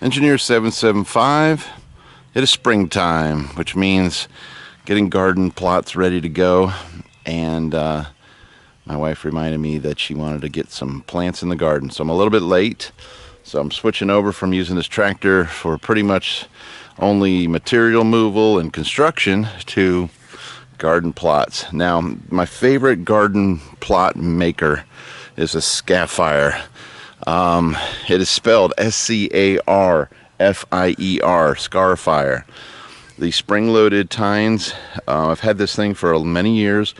Engineer 775, it is springtime, which means getting garden plots ready to go. And my wife reminded me that she wanted to get some plants in the garden. So I'm a little bit late. So I'm switching over from using this tractor for pretty much only material removal and construction to garden plots. Now, my favorite garden plot maker is a scarifier. It is spelled S-C-A-R-F-I-E-R, scarifier. The spring-loaded tines, I've had this thing for many years,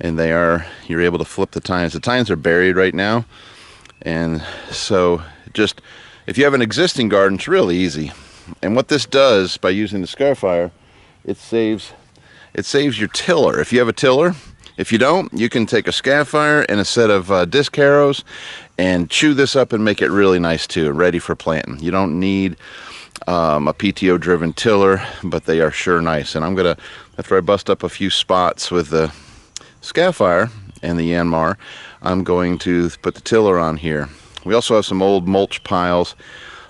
and you're able to flip the tines. The tines are buried right now, and so just, if you have an existing garden, it's really easy. And what this does, by using the scarifier, it saves your tiller. If you have a tiller, if you don't, you can take a scarifier and a set of disc harrows and chew this up and make it really nice too, ready for planting. You don't need a PTO driven tiller, but they are sure nice. And I'm gonna, after I bust up a few spots with the scarifier and the Yanmar, I'm going to put the tiller on here. We also have some old mulch piles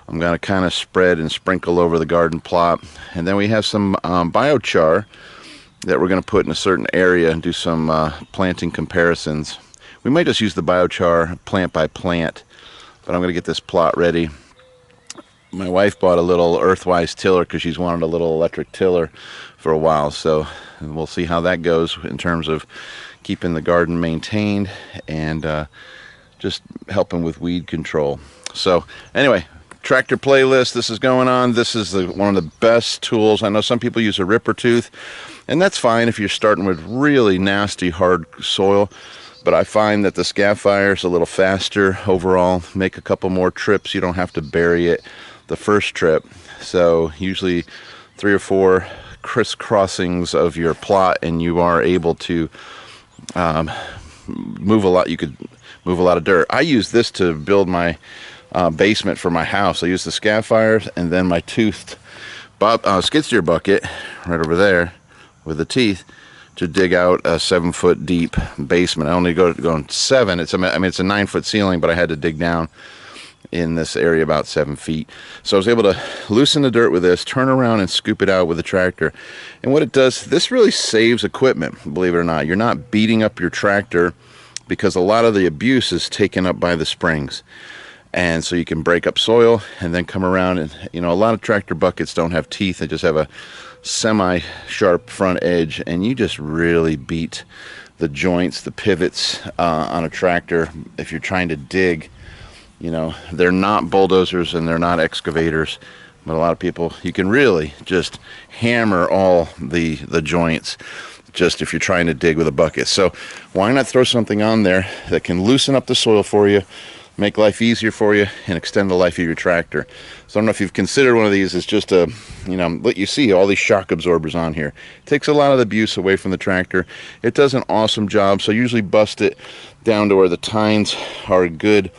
I'm gonna kind of spread and sprinkle over the garden plot. And then we have some biochar that we're going to put in a certain area and do some planting comparisons. We might just use the biochar plant by plant, but I'm going to get this plot ready. My wife bought a little Earthwise tiller because she's wanted a little electric tiller for a while, so we'll see how that goes in terms of keeping the garden maintained and just helping with weed control. So anyway, tractor playlist, this is going on. This is one of the best tools. I know some people use a ripper tooth, and that's fine if you're starting with really nasty hard soil, but I find that the scarifier is a little faster overall. Make a couple more trips, you don't have to bury it the first trip. So usually 3 or 4 crisscrossings of your plot, and you are able to move a lot. You could move a lot of dirt. I use this to build my basement for my house. I use the scarifiers and then my toothed skid steer bucket right over there with the teeth to dig out a 7-foot deep basement. I only going 7. I mean it's a 9-foot ceiling, but I had to dig down in this area about 7 feet. So I was able to loosen the dirt with this, turn around and scoop it out with the tractor. And what it does, this really saves equipment, believe it or not. You're not beating up your tractor because a lot of the abuse is taken up by the springs. And so you can break up soil and then come around and, you know, a lot of tractor buckets don't have teeth. They just have a semi-sharp front edge, and you just really beat the joints, the pivots on a tractor if you're trying to dig. You know, they're not bulldozers and they're not excavators, but a lot of people, you can really just hammer all the joints just if you're trying to dig with a bucket. So why not throw something on there that can loosen up the soil for you, make life easier for you, and extend the life of your tractor. So I don't know if you've considered one of these. It's just a, you know, what you see, all these shock absorbers on here. It takes a lot of the abuse away from the tractor. It does an awesome job. So I usually bust it down to where the tines are good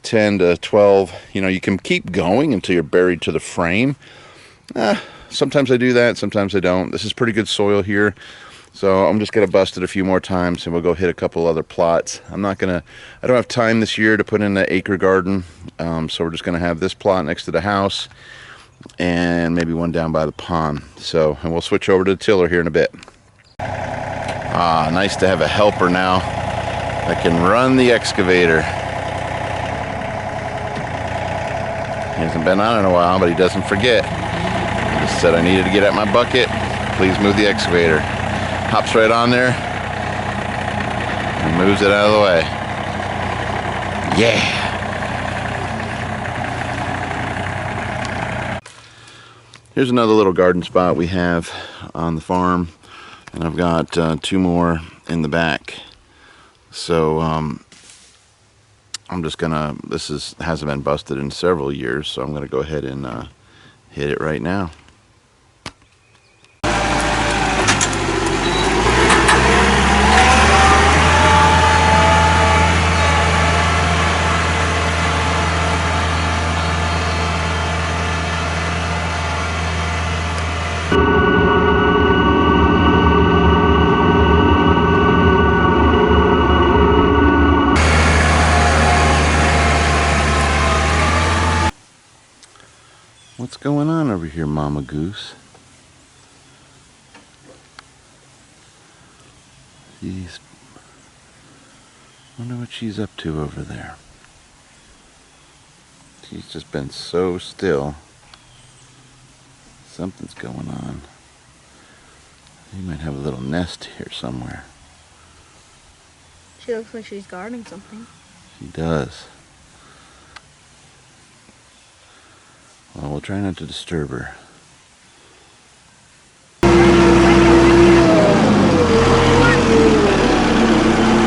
10 to 12. You know, you can keep going until you're buried to the frame. Sometimes I do that, sometimes I don't. This is pretty good soil here. So I'm just going to bust it a few more times and we'll go hit a couple other plots. I don't have time this year to put in an acre garden. So we're just going to have this plot next to the house and maybe one down by the pond. So, and we'll switch over to the tiller here in a bit. Nice to have a helper now that can run the excavator. He hasn't been on in a while, but he doesn't forget. He just said I needed to get at my bucket. Please move the excavator. Hops right on there and moves it out of the way. Yeah. Here's another little garden spot we have on the farm, and I've got 2 more in the back. So I'm just gonna, hasn't been busted in several years, so I'm gonna go ahead and hit it right now. What's going on over here, Mama Goose? She's... wonder what she's up to over there. She's just been so still. Something's going on. You might have a little nest here somewhere. She looks like she's guarding something. She does. Well, we'll try not to disturb her.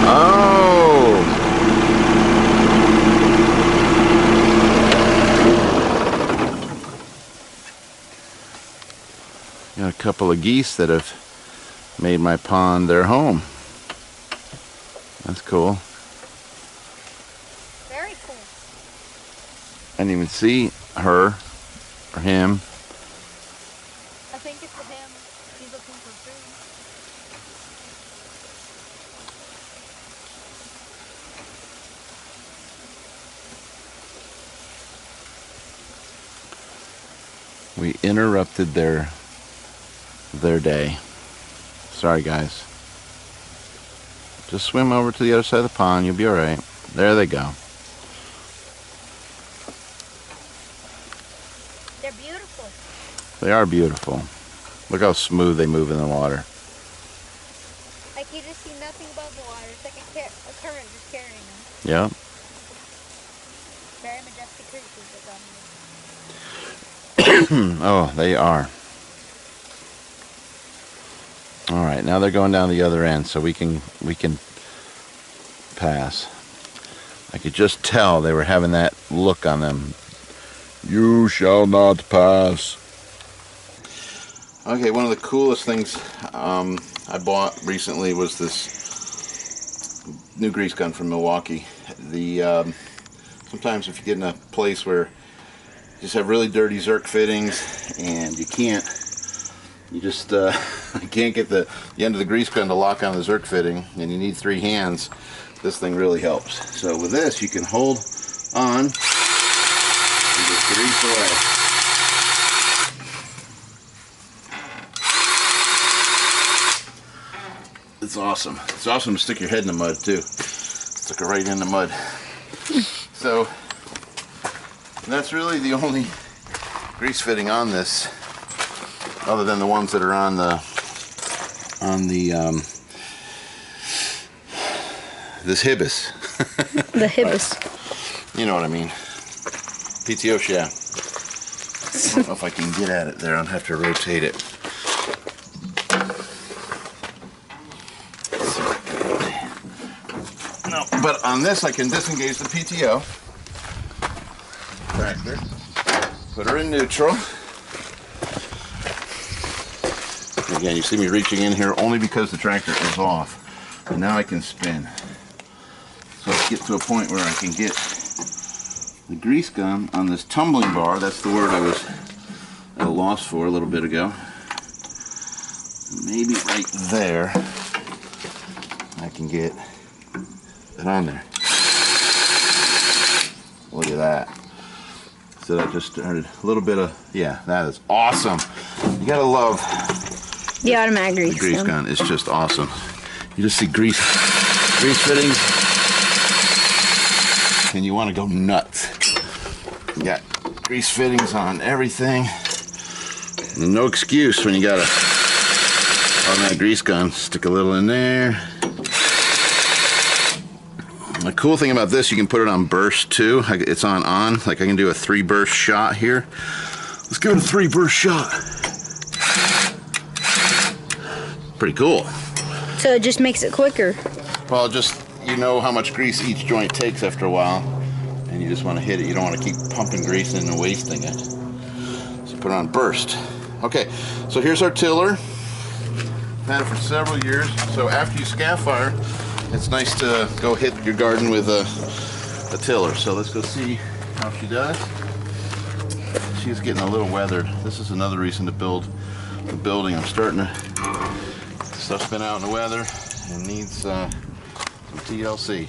Oh! Got a couple of geese that have made my pond their home. That's cool. Very cool. I didn't even see her or him. I think it's for him. He's looking for food. We interrupted their day. Sorry, guys. Just swim over to the other side of the pond. You'll be all right. There they go. They're beautiful. They are beautiful. Look how smooth they move in the water. Like you just see nothing above the water. It's like a current just carrying them. Yep. Very majestic creatures that come here. Oh, they are. All right, now they're going down the other end, so we can pass. I could just tell they were having that look on them. You shall not pass. Okay, one of the coolest things I bought recently was this new grease gun from Milwaukee. Sometimes if you get in a place where you just have really dirty Zerk fittings and you can't get the end of the grease gun to lock on the Zerk fitting, and you need 3 hands, this thing really helps. So with this, you can hold on and just grease away. It's awesome. It's awesome to stick your head in the mud too. Stick it right in the mud. So that's really the only grease fitting on this, other than the ones that are on the this Hibis. The Hibis. You know what I mean. PTO shaft. I don't know if I can get at it there. I'll have to rotate it. No, but on this I can disengage the PTO tractor. Put her in neutral. Again, you see me reaching in here only because the tractor is off. And now I can spin. So let's get to a point where I can get the grease gun on this tumbling bar. That's the word I was at a loss for a little bit ago. Maybe right there I can get it on there. Look at that. So that just started a little bit of, yeah, that is awesome. You gotta love the automatic grease, the grease gun. It's just awesome. You just see grease fittings and you want to go nuts. You got grease fittings on everything. And no excuse when you got a automatic grease gun. Stick a little in there. The cool thing about this, you can put it on burst too. It's on. Like I can do a 3-burst shot here. Let's give it a 3-burst shot. Pretty cool. So it just makes it quicker. Well, just, you know how much grease each joint takes after a while, and you just want to hit it. You don't want to keep pumping grease in and wasting it. So put it on burst. Okay, so here's our tiller. Had it for several years. So after you scarifier, it's nice to go hit your garden with a tiller. So let's go see how she does. She's getting a little weathered. This is another reason to build the building. I'm starting to, stuff's been out in the weather and needs some TLC.